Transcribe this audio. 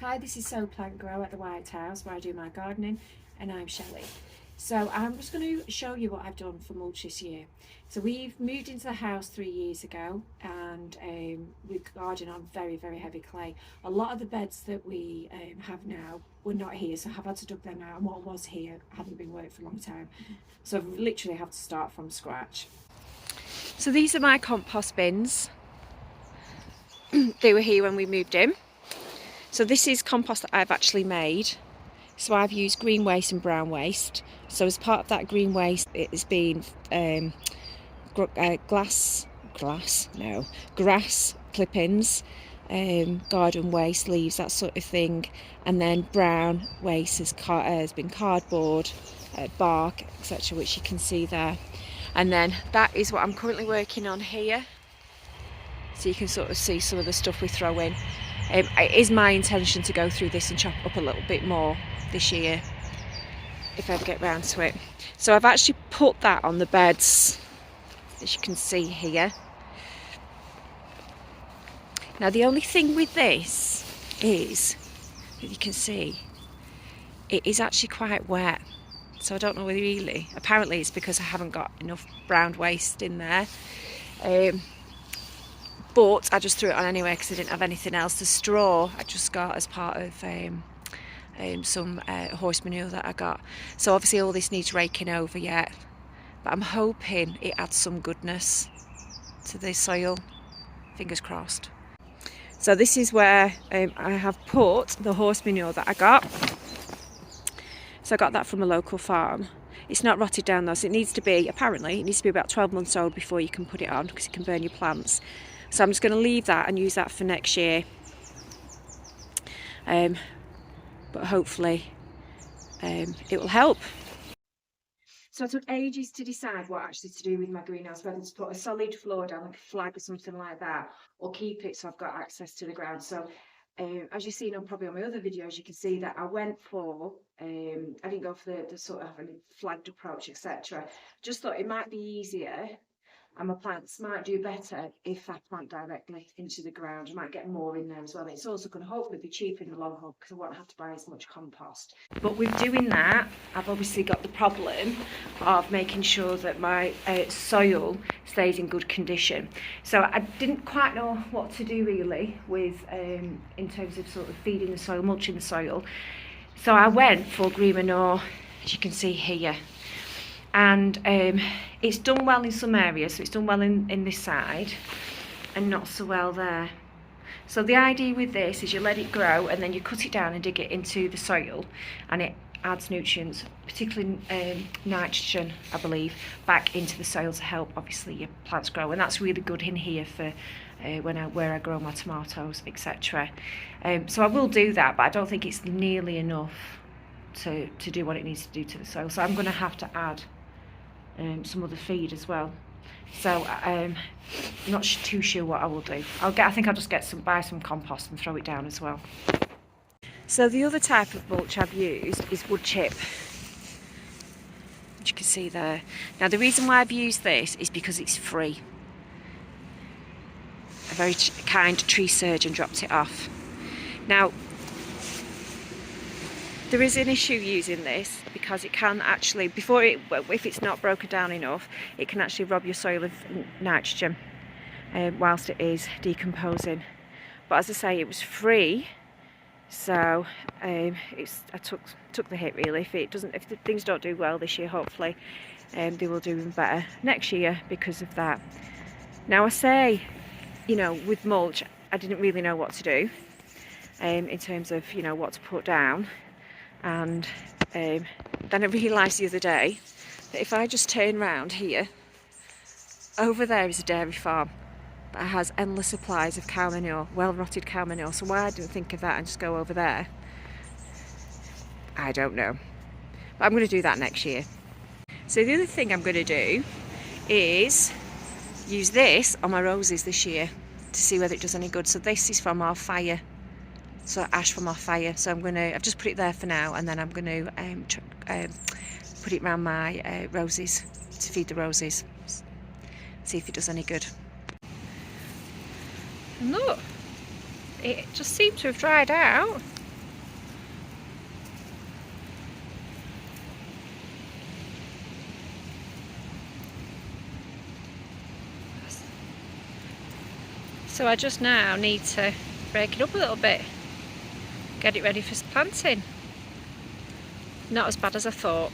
Hi, this is So Plant Grow at the White House where I do my gardening, and I'm Shelley. So I'm just going to show you what I've done for mulch this year. So we've moved into the house 3 years ago, and we garden on very, very heavy clay. A lot of the beds that we have now were not here, so I've had to dug them out, and what was here hadn't been worked for a long time. So I've literally have to start from scratch. So these are my compost bins. They were here when we moved in. So this is compost that I've actually made. So I've used green waste and brown waste. So as part of that green waste, it has been grass clippings, garden waste, leaves, that sort of thing. And then brown waste has been cardboard, bark, etc., which you can see there. And then that is what I'm currently working on here. So you can sort of see some of the stuff we throw in. It is my intention to go through this and chop up a little bit more this year, if I ever get round to it. So I've actually put that on the beds, as you can see here. Now the only thing with this is, as you can see, it is actually quite wet. So I don't know whether really, apparently it's because I haven't got enough brown waste in there. But I just threw it on anyway because I didn't have anything else. The straw I just got as part of some horse manure that I got. So obviously all this needs raking over yet. But I'm hoping it adds some goodness to the soil. Fingers crossed. So this is where I have put the horse manure that I got. So I got that from a local farm. It's not rotted down though, so it needs to be, apparently, it needs to be about 12 months old before you can put it on because it can burn your plants. So I'm just going to leave that and use that for next year. But hopefully it will help. So I took ages to decide what actually to do with my greenhouse, whether to put a solid floor down, like a flag or something like that, or keep it so I've got access to the ground. So as you've seen probably on my other videos, you can see that I went for, I didn't go for the sort of flagged approach, etc. Just thought it might be easier, and my plants might do better if I plant directly into the ground. I might get more in there as well. It's also going to hopefully be cheaper in the long haul because I won't have to buy as much compost. But with doing that, I've obviously got the problem of making sure that my soil stays in good condition. So I didn't quite know what to do really with in terms of sort of feeding the soil, mulching the soil. So I went for green manure, as you can see here. And it's done well in some areas, so it's done well in this side and not so well there. So the idea with this is you let it grow and then you cut it down and dig it into the soil, and it adds nutrients, particularly nitrogen, I believe, back into the soil to help obviously your plants grow. And that's really good in here for where I grow my tomatoes, etc. So I will do that, but I don't think it's nearly enough to do what it needs to do to the soil. So I'm going to have to add some other feed as well. So I'm not too sure what I will do. I think I'll just buy some compost and throw it down as well. So the other type of mulch I've used is wood chip, which you can see there. Now the reason why I've used this is because it's free. A very kind tree surgeon dropped it off. Now there is an issue using this because it can actually, if it's not broken down enough, it can actually rob your soil of nitrogen whilst it is decomposing. But as I say, it was free, so I took the hit really. If the things don't do well this year, hopefully they will do even better next year because of that. Now I say, with mulch, I didn't really know what to do in terms of what to put down. And then I realised the other day that if I just turn round here, over there is a dairy farm that has endless supplies of cow manure, well-rotted cow manure. So why I didn't think of that and just go over there, I don't know. But I'm going to do that next year. So the other thing I'm going to do is use this on my roses this year to see whether it does any good. So this is from our fire. So ash from our fire. So I've just put it there for now, and then I'm going to put it around my roses to feed the roses. See if it does any good. And look, it just seemed to have dried out. So I just now need to break it up a little bit, get it ready for planting. Not as bad as I thought.